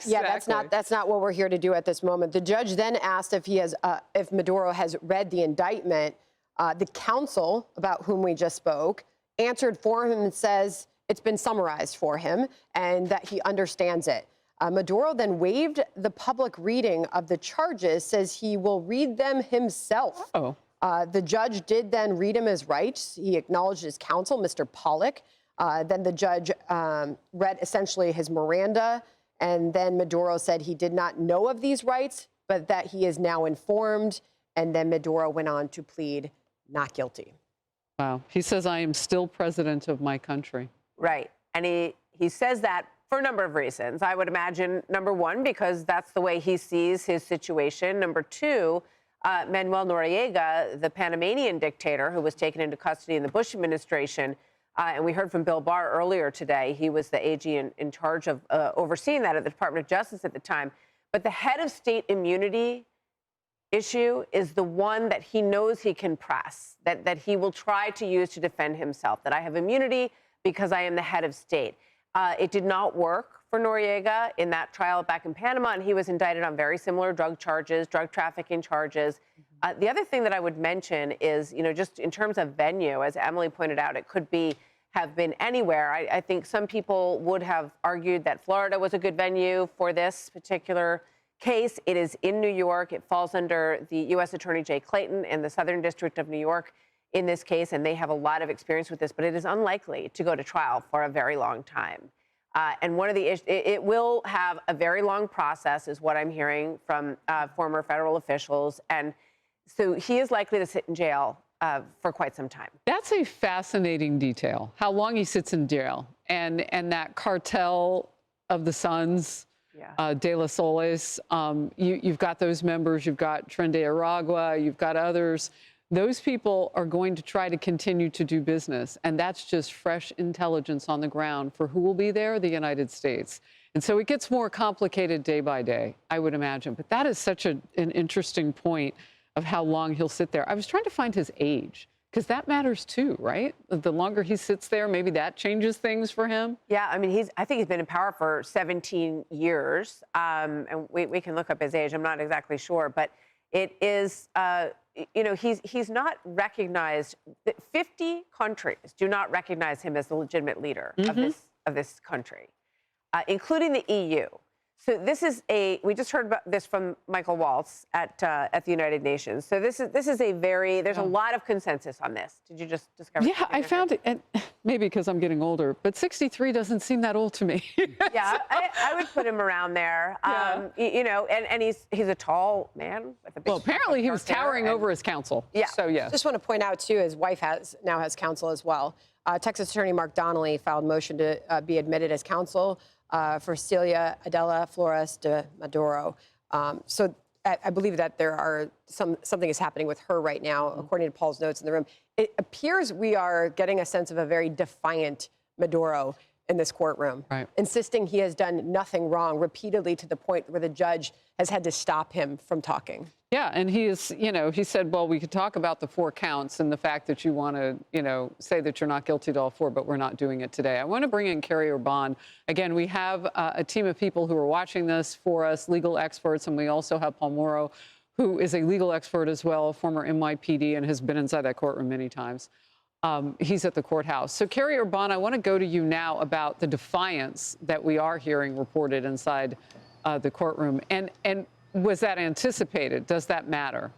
Exactly. That's not what we're here to do at this moment. The judge then asked if Maduro has read the indictment. The counsel, about whom we just spoke, answered for him and says it's been summarized for him and that he understands it. Maduro then waived the public reading of the charges, says he will read them himself. Oh. The judge did then read him his rights. He acknowledged his counsel, Mr. Pollack. Then the judge read essentially his Miranda, and then Maduro said he did not know of these rights, but that he is now informed. And then Maduro went on to plead not guilty. Wow. He says, I am still president of my country. Right. And he says that for a number of reasons. I would imagine, number one, because that's the way he sees his situation. Number two, Manuel Noriega, the Panamanian dictator who was taken into custody in the Bush administration, and we heard from Bill Barr earlier today. He was the AG in charge of overseeing that at the Department of Justice at the time. But the head of state immunity issue is the one that he knows he can press, that he will try to use to defend himself, that I have immunity because I am the head of state. It did not work for Noriega in that trial back in Panama, and he was indicted on very similar drug charges, drug trafficking charges. The other thing that I would mention is, just in terms of venue, as Emily pointed out, it could have been anywhere. I think some people would have argued that Florida was a good venue for this particular case. It is in New York. It falls under the U.S. Attorney Jay Clayton and the Southern District of New York in this case, and they have a lot of experience with this, but it is unlikely to go to trial for a very long time. And one of the issues, it will have a very long process, is what I'm hearing from former federal officials. And so he is likely to sit in jail for quite some time. That's a fascinating detail, how long he sits in jail. And that cartel of the Sons, De La Solis, you've got those members, you've got Tren de Aragua, you've got others. Those people are going to try to continue to do business, and that's just fresh intelligence on the ground for who will be there, the United States. And so it gets more complicated day by day, I would imagine. But that is such an interesting point of how long he'll sit there. I was trying to find his age, because that matters too, right? The longer he sits there, maybe that changes things for him. Yeah, I mean, I think he's been in power for 17 years, and we can look up his age. I'm not exactly sure, but it is, he's not recognized. 50 countries do not recognize him as the legitimate leader of this country, including the EU. So this is we just heard about this from Michael Waltz at the United Nations. So this is there's a lot of consensus on this. Did you just discover? Yeah, I found it, and maybe because I'm getting older, but 63 doesn't seem that old to me. Yeah, I would put him around there. And he's a tall man with a big. Well, apparently he was towering over his counsel. Yeah. So yeah. Just want to point out too, his wife now has counsel as well. Texas Attorney Mark Donnelly filed motion to be admitted as counsel for Celia Adela Flores de Maduro. So I believe that there are something is happening with her right now, according to Paul's notes in the room. It appears we are getting a sense of a very defiant Maduro in this courtroom, insisting he has done nothing wrong repeatedly to the point where the judge has had to stop him from talking. Yeah, and he said, well, we could talk about the 4 counts and the fact that you want to, say that you're not guilty to all 4, but we're not doing it today. I want to bring in Carrie Urban. Again, we have a team of people who are watching this for us, legal experts, and we also have Paul Morrow, who is a legal expert as well, former NYPD, and has been inside that courtroom many times. He's at the courthouse. So, Carrie Urban, I want to go to you now about the defiance that we are hearing reported inside the courtroom. And was that anticipated? Does that matter?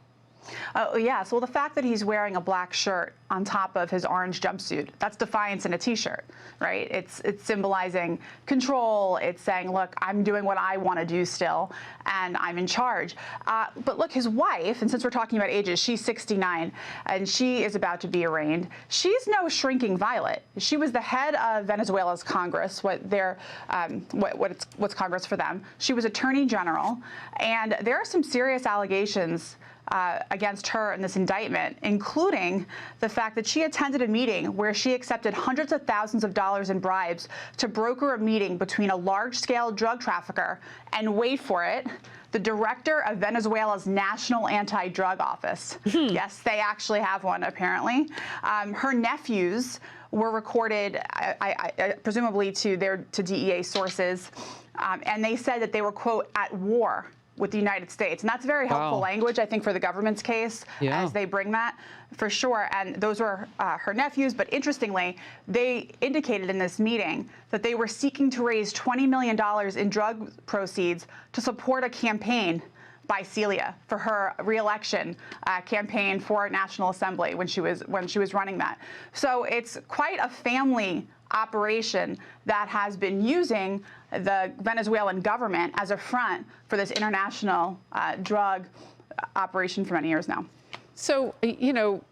Yes. Well, the fact that he's wearing a black shirt on top of his orange jumpsuit, that's defiance in a T-shirt, right? It's symbolizing control. It's saying, look, I'm doing what I want to do still, and I'm in charge. But look, his wife, and since we're talking about ages, she's 69, and she is about to be arraigned. She's no shrinking violet. She was the head of Venezuela's Congress, what's Congress for them. She was Attorney General, and there are some serious allegations against her in this indictment, including the fact that she attended a meeting where she accepted hundreds of thousands of dollars in bribes to broker a meeting between a large-scale drug trafficker and, wait for it, the director of Venezuela's National Anti-Drug Office. Yes, they actually have one, apparently. Her nephews were recorded, presumably to DEA sources, and they said that they were, quote, at war with the United States. And that's very helpful language, I think, for the government's case as they bring that, for sure. And those were her nephews. But interestingly, they indicated in this meeting that they were seeking to raise $20 million in drug proceeds to support a campaign by Celia for her re-election campaign for National Assembly when she was running that. So it's quite a family operation that has been using the Venezuelan government as a front for this international drug operation for many years now. So, you know,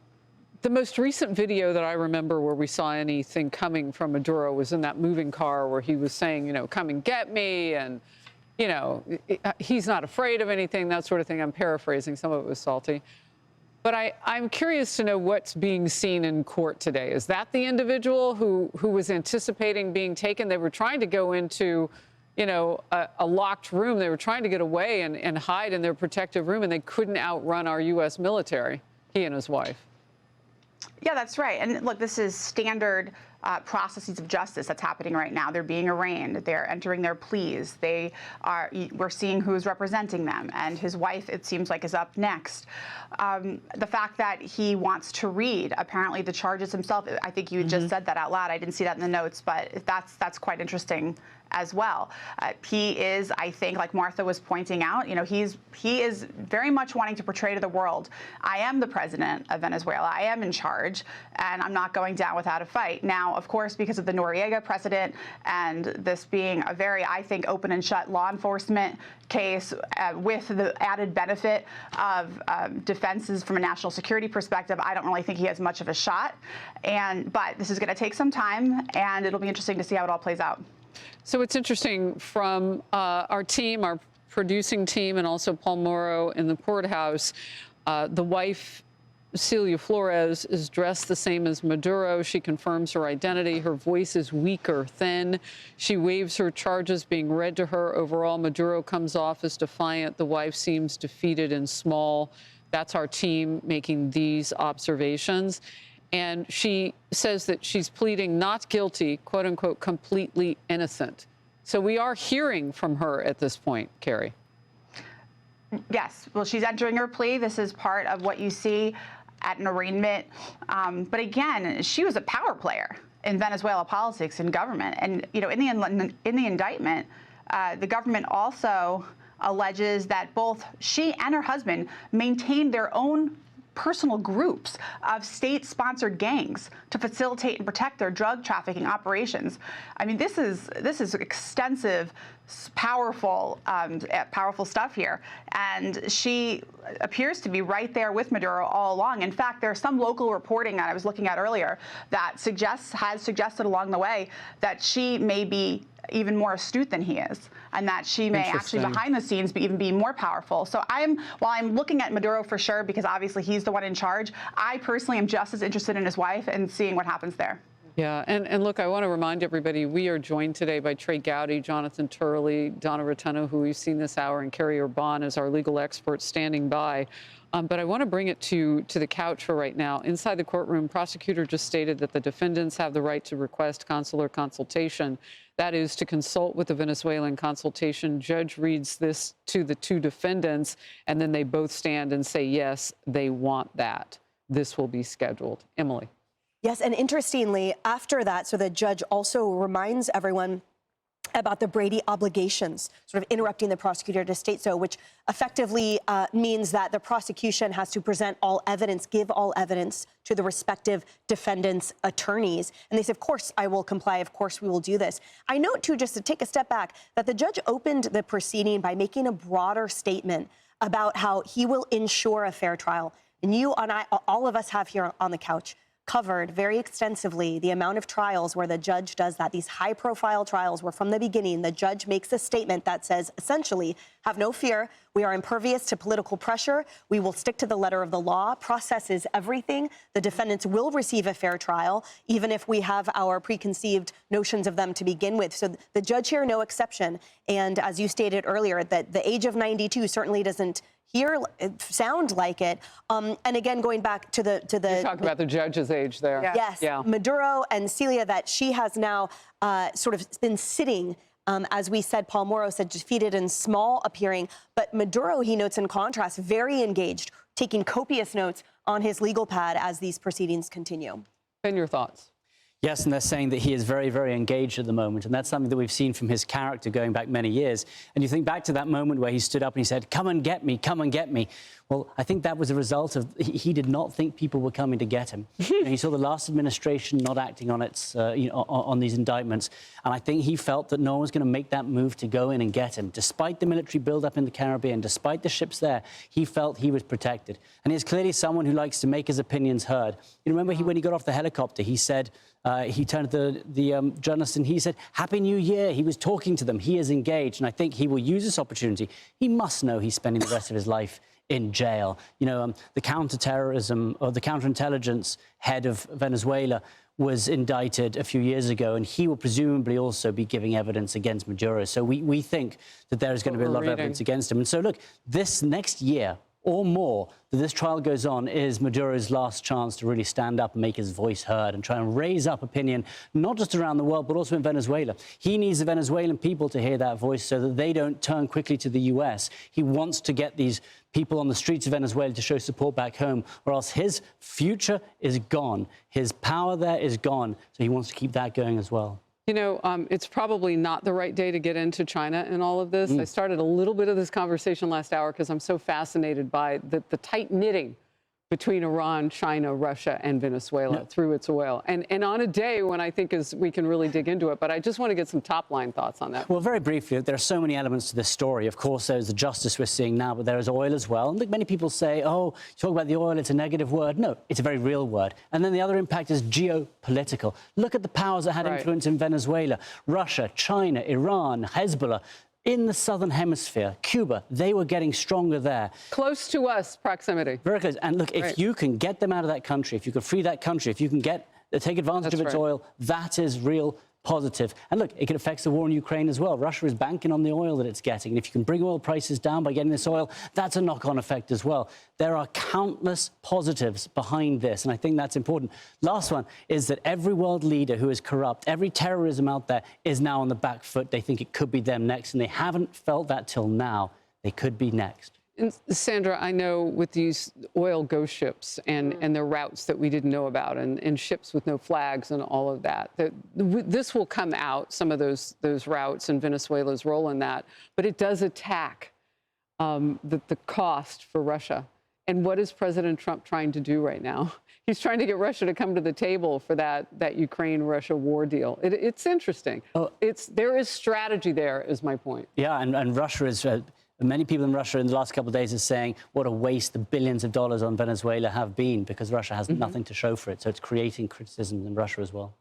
the most recent video that I remember where we saw anything coming from Maduro was in that moving car where he was saying, you know, come and get me, and, you know, he's not afraid of anything, that sort of thing. I'm paraphrasing. Some of it was salty. But I'm curious to know what's being seen in court today. Is that the individual who was anticipating being taken? They were trying to go into, you know, a locked room. They were trying to get away and hide in their protective room, and they couldn't outrun our U.S. military, he and his wife. Yeah, that's right. And look, this is standard processes of justice that's happening right now. They're being arraigned. They're entering their pleas. We're seeing who's representing them. And his wife, it seems like, is up next. The fact that he wants to read, apparently, the charges himself, I think you just said that out loud. I didn't see that in the notes, but that's quite interesting as well. He is, I think, like Martha was pointing out, you know, he is very much wanting to portray to the world, I am the president of Venezuela, I am in charge, and I'm not going down without a fight. Now, of course, because of the Noriega precedent and this being a very, I think, open and shut law enforcement case with the added benefit of defenses from a national security perspective, I don't really think he has much of a shot. But this is going to take some time, and it'll be interesting to see how it all plays out. So it's interesting from our team, our producing team, and also Paul Morrow in the courthouse. The wife, Celia Flores, is dressed the same as Maduro. She confirms her identity. Her voice is weak or thin. She waives her charges being read to her. Overall, Maduro comes off as defiant. The wife seems defeated and small. That's our team making these observations. And she says that she's pleading not guilty, quote unquote, completely innocent. So we are hearing from her at this point, Carrie. Yes. Well, she's entering her plea. This is part of what you see at an arraignment. But again, she was a power player in Venezuela politics and government. And, you know, in the indictment, the government also alleges that both she and her husband maintained their own personal groups of state-sponsored gangs to facilitate and protect their drug trafficking operations. I mean, this is extensive, powerful stuff here. And she appears to be right there with Maduro all along. In fact, there's some local reporting that I was looking at earlier that has suggested along the way that she may be even more astute than he is, and that she may actually behind the scenes even be more powerful. So while I'm looking at Maduro for sure, because obviously he's the one in charge, I personally am just as interested in his wife and seeing what happens there. Yeah, and look, I want to remind everybody, we are joined today by Trey Gowdy, Jonathan Turley, Donna Rotunno, who we've seen this hour, and Carrie Urban as our legal expert standing by. But I want to bring it to the couch for right now. Inside the courtroom, prosecutor just stated that the defendants have the right to request consular consultation. That is to consult with the Venezuelan consultation. Judge reads this to the two defendants, and then they both stand and say, yes, they want that. This will be scheduled. Emily. Yes, and interestingly, after that, so the judge also reminds everyone about the Brady obligations, sort of interrupting the prosecutor to state so, which effectively means that the prosecution has to present all evidence, give all evidence to the respective defendants' attorneys. And they say, of course, I will comply. Of course, we will do this. I note, too, just to take a step back, that the judge opened the proceeding by making a broader statement about how he will ensure a fair trial. And you and I, all of us have here on the couch, covered very extensively the amount of trials where the judge does that, these high-profile trials where from the beginning the judge makes a statement that says, essentially, have no fear, we are impervious to political pressure, we will stick to the letter of the law, process is everything, the defendants will receive a fair trial, even if we have our preconceived notions of them to begin with. So the judge here, no exception. And as you stated earlier, that the age of 92 certainly doesn't sound like it. And again, going back to the You talk about the judge's age there. Yeah. yes, Yeah. Maduro and Celia, that she has now sort of been sitting. As we said, Paul Moro said defeated and small appearing. But Maduro, he notes in contrast, very engaged, taking copious notes on his legal pad as these proceedings continue. Ben, your thoughts? Yes, and they're saying that he is very, very engaged at the moment. And that's something that we've seen from his character going back many years. And you think back to that moment where he stood up and he said, "Come and get me, come and get me." Well, I think that was a result of he did not think people were coming to get him. He saw the last administration not acting on its, on these indictments. And I think he felt that no one was going to make that move to go in and get him. Despite the military buildup in the Caribbean, despite the ships there, he felt he was protected. And he's clearly someone who likes to make his opinions heard. You remember when he got off the helicopter, he said, he turned to the journalist and he said, "Happy New Year." He was talking to them. He is engaged. And I think he will use this opportunity. He must know he's spending the rest of his life in jail. You know, the counterterrorism or the counterintelligence head of Venezuela was indicted a few years ago, and he will presumably also be giving evidence against Maduro. So we think that there is going to be a lot of evidence against him. And so, look, this next year or more that this trial goes on is Maduro's last chance to really stand up and make his voice heard and try and raise up opinion, not just around the world, but also in Venezuela. He needs the Venezuelan people to hear that voice so that they don't turn quickly to the US. He wants to get these people on the streets of Venezuela to show support back home, or else his future is gone. His power there is gone. So he wants to keep that going as well. You know, it's probably not the right day to get into China in all of this. I started a little bit of this conversation last hour because I'm so fascinated by the tight knitting between Iran, China, Russia, and Venezuela through its oil. And on a day when I think we can really dig into it. But I just want to get some top-line thoughts on that. Well, very briefly, there are so many elements to this story. Of course, there's the justice we're seeing now, but there is oil as well. And look, many people say, oh, you talk about the oil, it's a negative word. No, it's a very real word. And then the other impact is geopolitical. Look at the powers that had influence in Venezuela. Russia, China, Iran, Hezbollah. In the southern hemisphere, Cuba, they were getting stronger there. Close to us, proximity. Very close. And look, if you can get them out of that country, if you can free that country, if you can take advantage of its oil, that is real positive. And look, it affects the war in Ukraine as well. Russia is banking on the oil that it's getting. And if you can bring oil prices down by getting this oil, that's a knock-on effect as well. There are countless positives behind this, and I think that's important. Last one is that every world leader who is corrupt, every terrorism out there is now on the back foot. They think it could be them next, and they haven't felt that till now. They could be next. And Sandra, I know with these oil ghost ships and their routes that we didn't know about and ships with no flags and all of that, this will come out, some of those routes and Venezuela's role in that, but it does attack the cost for Russia. And what is President Trump trying to do right now? He's trying to get Russia to come to the table for that Ukraine-Russia war deal. It's interesting. There is strategy there, is my point. Yeah, and Russia is... Many people in Russia in the last couple of days are saying what a waste the billions of dollars on Venezuela have been because Russia has nothing to show for it. So it's creating criticism in Russia as well.